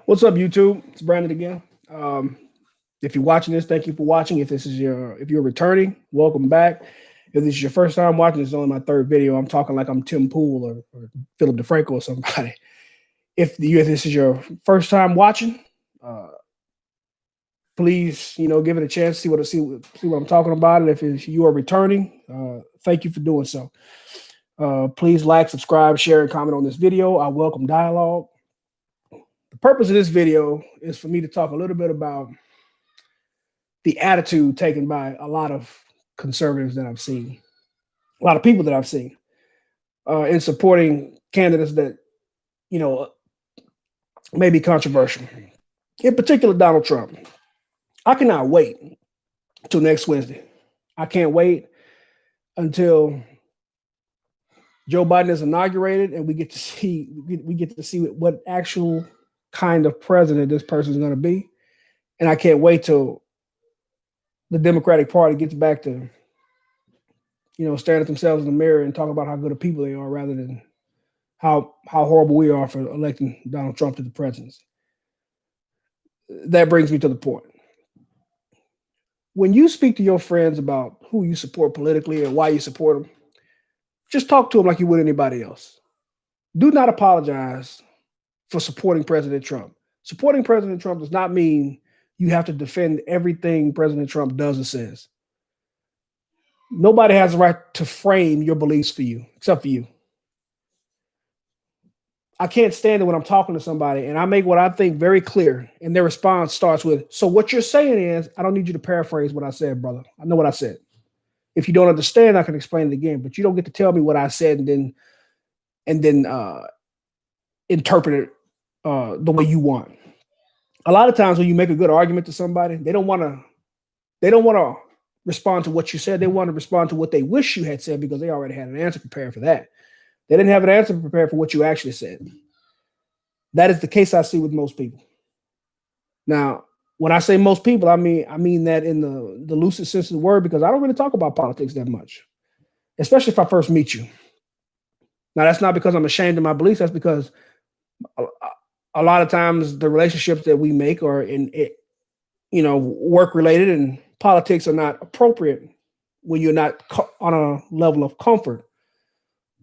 What's up, YouTube? It's Brandon again. Um, if you're watching this, thank you for watching. If you're returning, welcome back. If this is your first time watching, this is only my third video. I'm talking like I'm Tim Pool or Philip DeFranco or somebody. If this is your first time watching, uh, please give it a chance. See what I'm talking about. And if you are returning, thank you for doing so. Please like, subscribe, share, and comment on this video. I welcome dialogue. The purpose of this video is for me to talk a little bit about the attitude taken by a lot of conservatives that I've seen, a lot of people that I've seen in supporting candidates that, you know, may be controversial. In particular, Donald Trump. I cannot wait until next Wednesday. I can't wait until Joe Biden is inaugurated and we get to see what actual kind of president this person is going to be. And I can't wait till the Democratic Party gets back to, staring at themselves in the mirror and talk about how good of people they are rather than how horrible we are for electing Donald Trump to the presidency. That brings me to the point. When you speak to your friends about who you support politically and why you support them, just talk to them like you would anybody else. Do not apologize for supporting President Trump. Supporting President Trump does not mean you have to defend everything President Trump does or says. Nobody has the right to frame your beliefs for you, except for you. I can't stand it when I'm talking to somebody and I make what I think very clear, and their response starts with, "So what you're saying is," I don't need you to paraphrase what I said, brother. I know what I said. If you don't understand, I can explain it again, but you don't get to tell me what I said and then interpret it the way you want. A lot of times when you make a good argument to somebody, they don't want to respond to what you said. They want to respond to what they wish you had said because they already had an answer prepared for that. They didn't have an answer prepared for what you actually said. That is the case I see with most people. Now, when I say most people, I mean that in the loosest sense of the word, because I don't really talk about politics that much, especially if I first meet you. Now, that's not because I'm ashamed of my beliefs. That's because a lot of times the relationships that we make are work related, and politics are not appropriate when you're not on a level of comfort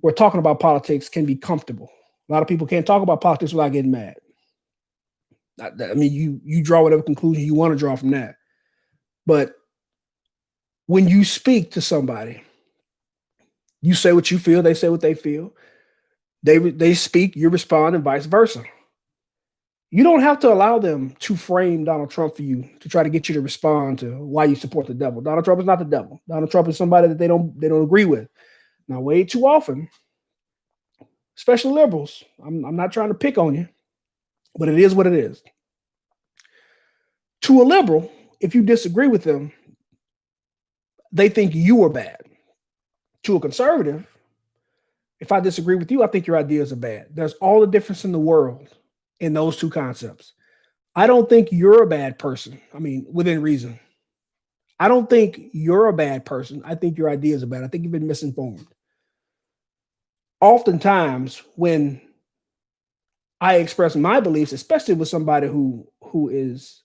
where talking about politics can be comfortable. A lot of people can't talk about politics without getting mad. I mean, you draw whatever conclusion you want to draw from that. But when you speak to somebody, you say what you feel, they say what they feel. They speak, you respond, and vice versa. You don't have to allow them to frame Donald Trump for you to try to get you to respond to why you support the devil. Donald Trump is not the devil. Donald Trump is somebody that they don't agree with. Now, way too often, especially liberals, I'm not trying to pick on you, but it is what it is. To a liberal, if you disagree with them, they think you are bad. To a conservative, if I disagree with you, I think your ideas are bad. There's all the difference in the world in those two concepts. I don't think you're a bad person. I mean, within reason. I don't think you're a bad person. I think your ideas are bad. I think you've been misinformed. Oftentimes, when I express my beliefs, especially with somebody who is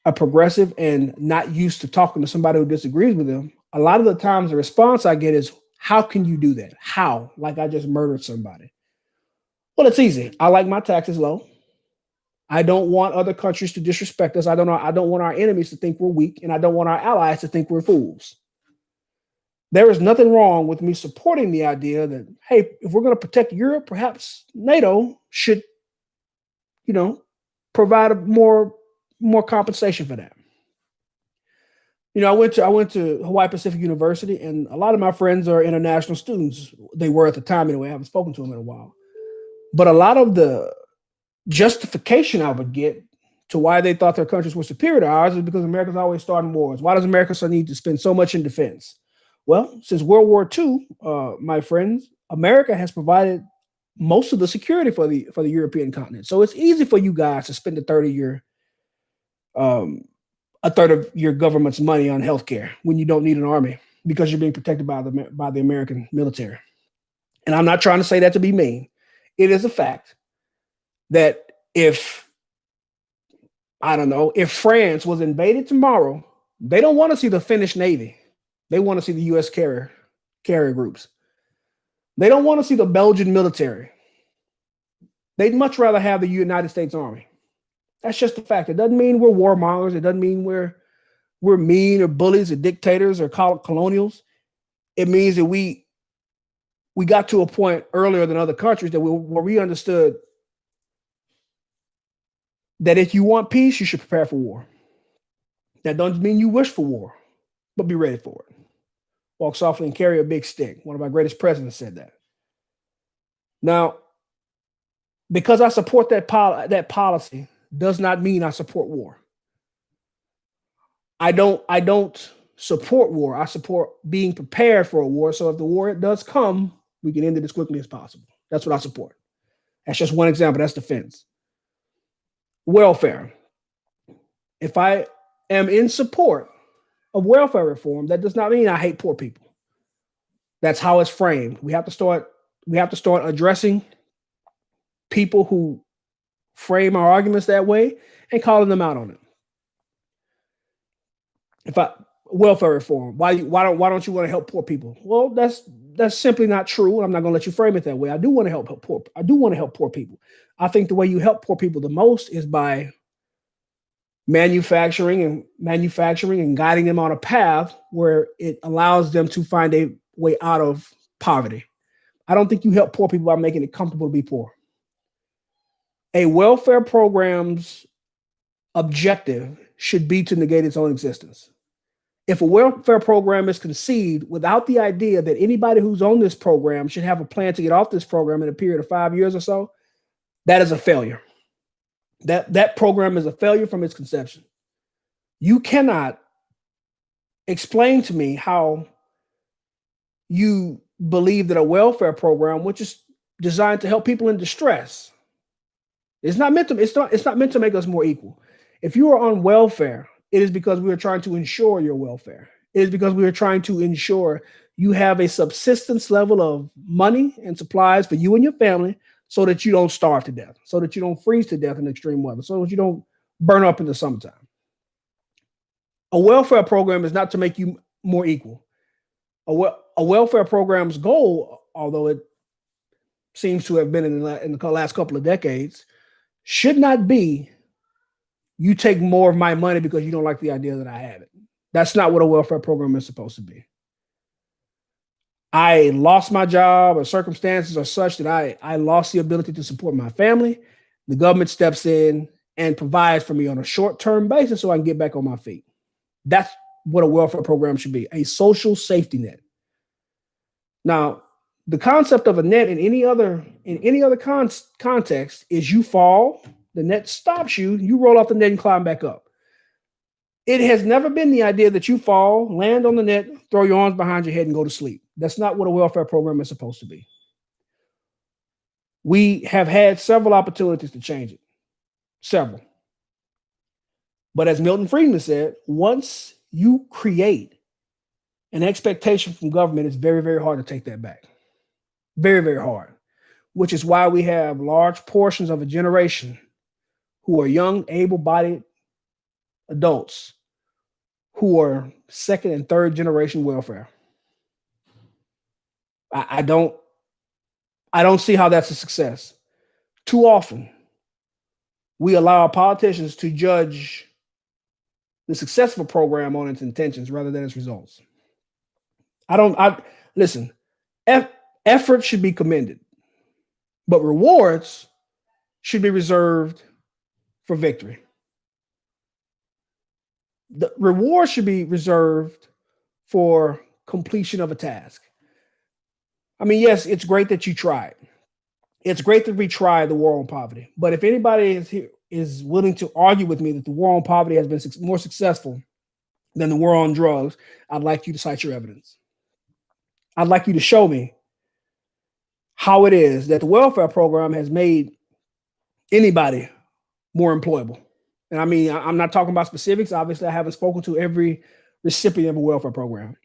a progressive and not used to talking to somebody who disagrees with them, a lot of the times the response I get is, "How can you do that? How? Like I just murdered somebody." Well, it's easy. I like my taxes low. I don't want other countries to disrespect us. I don't want our enemies to think we're weak, and I don't want our allies to think we're fools. There is nothing wrong with me supporting the idea that, hey, if we're going to protect Europe, perhaps NATO should, provide a more compensation for that. I went to Hawaii Pacific University, and a lot of my friends are international students. They were at the time anyway. I haven't spoken to them in a while. But a lot of the justification I would get to why they thought their countries were superior to ours is because America's always starting wars. Why does America need to spend so much in defense? Well, since World War II, my friends, America has provided most of the security for the European continent. So it's easy for you guys to spend a third of your government's money on healthcare when you don't need an army because you're being protected by the American military. And I'm not trying to say that to be mean. It is a fact that If, I don't know, if France was invaded tomorrow, they don't want to see the Finnish Navy. They want to see the U.S. carrier groups. They don't want to see the Belgian military. They'd much rather have the United States Army. That's just a fact. It doesn't mean we're warmongers. It doesn't mean we're mean or bullies or dictators or colonials. It means that we got to a point earlier than other countries that where we understood that if you want peace, you should prepare for war. That doesn't mean you wish for war, but be ready for it. Walk softly and carry a big stick. One of our greatest presidents said that. Now, because I support that policy does not mean I support war. I don't support war. I support being prepared for a war. So if the war does come, we can end it as quickly as possible. That's what I support. That's just one example. That's defense. Welfare. If I am in support of welfare reform, that does not mean I hate poor people. That's how it's framed. We have to start addressing people who frame our arguments that way and calling them out on it. Welfare reform, why don't you want to help poor people? Well, that's simply not true. I'm not going to let you frame it that way. I do want to help poor. I do want to help poor people. I think the way you help poor people the most is by manufacturing and guiding them on a path where it allows them to find a way out of poverty. I don't think you help poor people by making it comfortable to be poor. A welfare program's objective should be to negate its own existence. If a welfare program is conceived without the idea that anybody who's on this program should have a plan to get off this program in a period of 5 years or so, that is a failure. That program is a failure from its conception. You cannot explain to me how you believe that a welfare program, which is designed to help people in distress, it's not meant to make us more equal. If you are on welfare, it is because we are trying to ensure your welfare. It is because we are trying to ensure you have a subsistence level of money and supplies for you and your family so that you don't starve to death, so that you don't freeze to death in extreme weather, so that you don't burn up in the summertime. A welfare program is not to make you more equal. A welfare program's goal, although it seems to have been in the last couple of decades, should not be you take more of my money because you don't like the idea that I have it. That's not what a welfare program is supposed to be. I lost my job or circumstances are such that I lost the ability to support my family. The government steps in and provides for me on a short-term basis so I can get back on my feet. That's what a welfare program should be, a social safety net. Now, the concept of a net in any other context is you fall, the net stops you, you roll off the net and climb back up. It has never been the idea that you fall, land on the net, throw your arms behind your head and go to sleep. That's not what a welfare program is supposed to be. We have had several opportunities to change it. Several. But as Milton Friedman said, once you create an expectation from government, it's very, very hard to take that back. Very, very hard. Which is why we have large portions of a generation who are young, able-bodied adults who are second and third generation welfare. I don't see how that's a success. Too often, we allow our politicians to judge the successful program on its intentions rather than its results. Listen, effort should be commended, but rewards should be reserved for victory. The reward should be reserved for completion of a task. I mean, yes, it's great that you tried. It's great that we tried the war on poverty. But if anybody is willing to argue with me that the war on poverty has been more successful than the war on drugs, I'd like you to cite your evidence. I'd like you to show me how it is that the welfare program has made anybody more employable. And I mean, I'm not talking about specifics. Obviously, I haven't spoken to every recipient of a welfare program.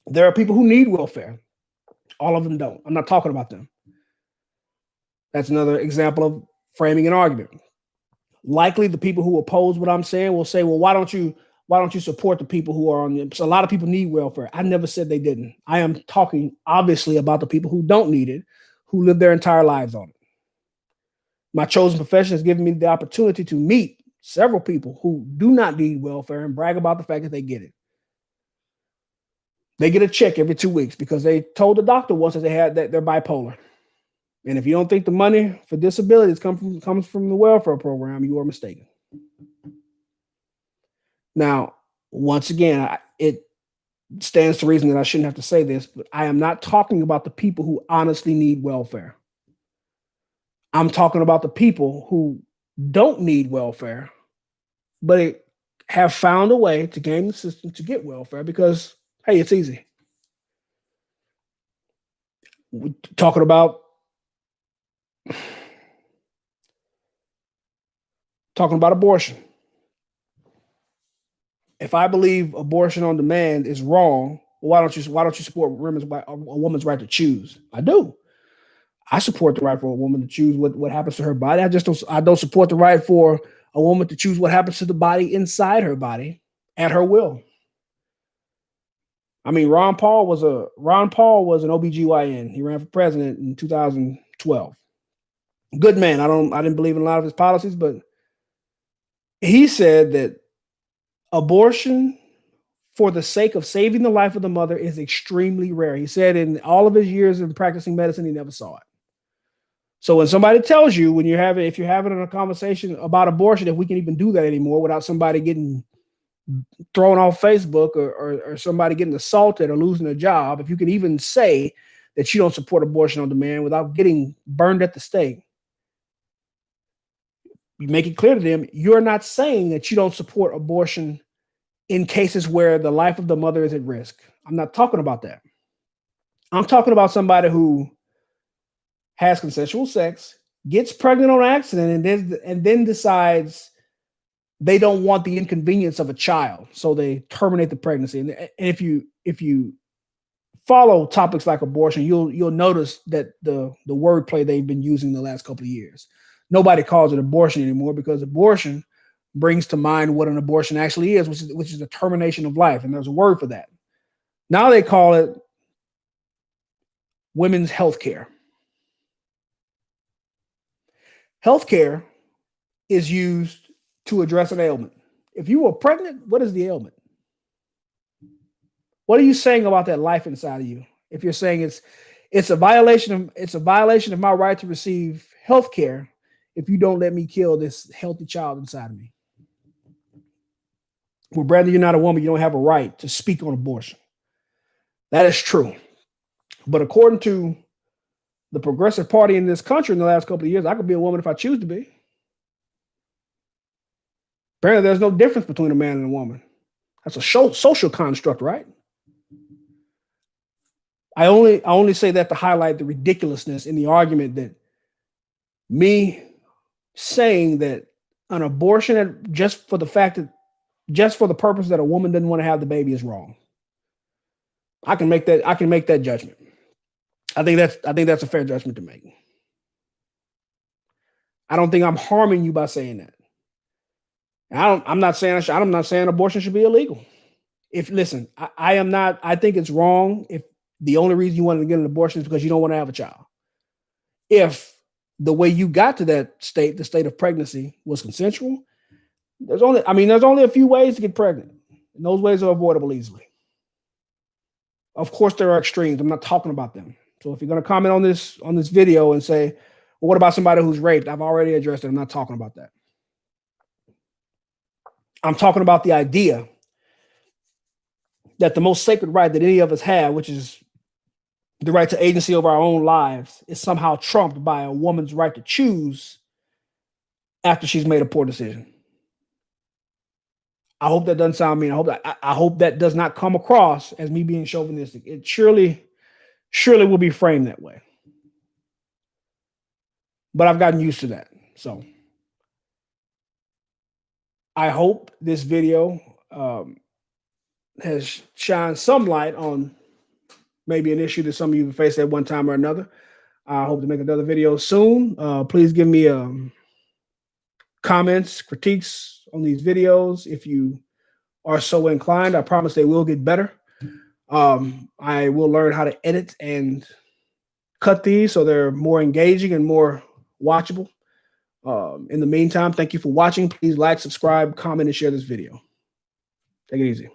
There are people who need welfare. All of them don't. I'm not talking about them. That's another example of framing an argument. likely the people who oppose what I'm saying will say, well, why don't you support the people who are on the, so a lot of people need welfare. I never said they didn't. I am talking obviously about the people who don't need it, who live their entire lives on it. My chosen profession has given me the opportunity to meet several people who do not need welfare and brag about the fact that they get it. They get a check every 2 weeks because they told the doctor once that they're bipolar. And if you don't think the money for disabilities comes from the welfare program, you are mistaken. Now, once again, it stands to reason that I shouldn't have to say this, but I am not talking about the people who honestly need welfare. I'm talking about the people who don't need welfare, but have found a way to game the system to get welfare because, hey, it's easy. We're talking about abortion. If I believe abortion on demand is wrong, why don't you support a woman's right to choose? I do. I support the right for a woman to choose what happens to her body. I don't support the right for a woman to choose what happens to the body inside her body at her will. I mean, Ron Paul was an OBGYN. He ran for president in 2012. Good man. I didn't believe in a lot of his policies, but he said that abortion for the sake of saving the life of the mother is extremely rare. He said in all of his years of practicing medicine, he never saw it. So when somebody tells you, if you're having a conversation about abortion, if we can even do that anymore without somebody getting thrown off Facebook or somebody getting assaulted or losing a job, if you can even say that you don't support abortion on demand without getting burned at the stake, you make it clear to them you're not saying that you don't support abortion in cases where the life of the mother is at risk. I'm not talking about that. I'm talking about somebody who has consensual sex, gets pregnant on accident, and then decides they don't want the inconvenience of a child, so they terminate the pregnancy. And if you follow topics like abortion, you'll notice that the wordplay they've been using the last couple of years. Nobody calls it abortion anymore because abortion brings to mind what an abortion actually is, which is the termination of life, and there's a word for that. Now they call it women's health care. Healthcare is used to address an ailment. If you were pregnant, what is the ailment? What are you saying about that life inside of you? If you're saying it's a violation of my right to receive health care if you don't let me kill this healthy child inside of me. Well, Brandon, you're not a woman. You don't have a right to speak on abortion. That is true. But according to the Progressive Party in this country in the last couple of years, I could be a woman if I choose to be. Apparently, there's no difference between a man and a woman. That's a social construct, right? I only say that to highlight the ridiculousness in the argument that me saying that an abortion just for the purpose that a woman didn't want to have the baby is wrong. I can make that judgment. I think that's a fair judgment to make. I don't think I'm harming you by saying that. I'm not saying abortion should be illegal. I think it's wrong if the only reason you wanted to get an abortion is because you don't want to have a child. If the way you got to that state, the state of pregnancy, was consensual, there's only a few ways to get pregnant, and those ways are avoidable easily. Of course, there are extremes. I'm not talking about them. So if you're going to comment on this video and say, well, what about somebody who's raped? I've already addressed it. I'm not talking about that. I'm talking about the idea that the most sacred right that any of us have, which is the right to agency over our own lives, is somehow trumped by a woman's right to choose after she's made a poor decision. I hope that doesn't sound mean. I hope that does not come across as me being chauvinistic. It surely will be framed that way. But I've gotten used to that. So I hope this video has shined some light on maybe an issue that some of you have faced at one time or another. I hope to make another video soon. Please give me comments, critiques on these videos if you are so inclined. I promise they will get better. I will learn how to edit and cut these so they're more engaging and more watchable. In the meantime, thank you for watching. Please like, subscribe, comment, and share this video. Take it easy.